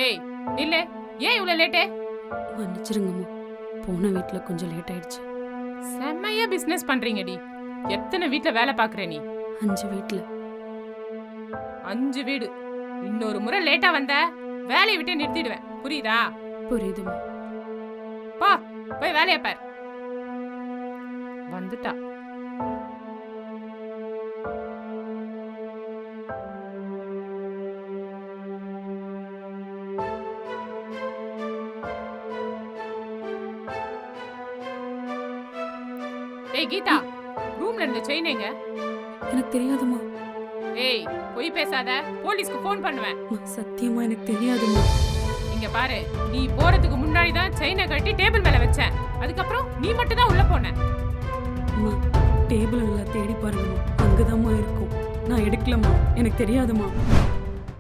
ஏய் இல்ல, ஏன் இவ்வளவு லேட்டே? மன்னிச்சிருங்கம்மா, போன வீட்ல கொஞ்சம் லேட் ஆயிடுச்சு. செம்மையா பிசினஸ் பண்றீங்கடி. எத்தனை வீட்ல வேலை பாக்குற நீ? 5 வீட்ல. 5 வீடு. இன்னொரு முறை லேட்டா வந்த வேலையை விட்டு நிறுத்திடுவேன், புரியுதா? புரியுதுமா. பா, போய் வேலைய பார். வந்துட்டா. ஏய் கீதா, ரூம்ல இருந்த செயின் எங்க? எனக்கு தெரியாதுமா. ஏய் பொய் பேசாத, போலீஸ்க்கு ஃபோன் பண்ணுவேன். சத்தியமா எனக்கு தெரியாதுமா. இங்க பாரு, நீ போறதுக்கு முன்னாடி தான் செயினை கட்டி டேபிள் மேல வச்சேன். அதுக்கப்புறம் நீ மட்டும் தான் உள்ள போன. அம்மா, டேபிள் நல்லா தேடி பாருங்கம்மா, அங்கதாம்மா இருக்கும். நான் எடுக்கலம்மா, எனக்கு தெரியாதுமா.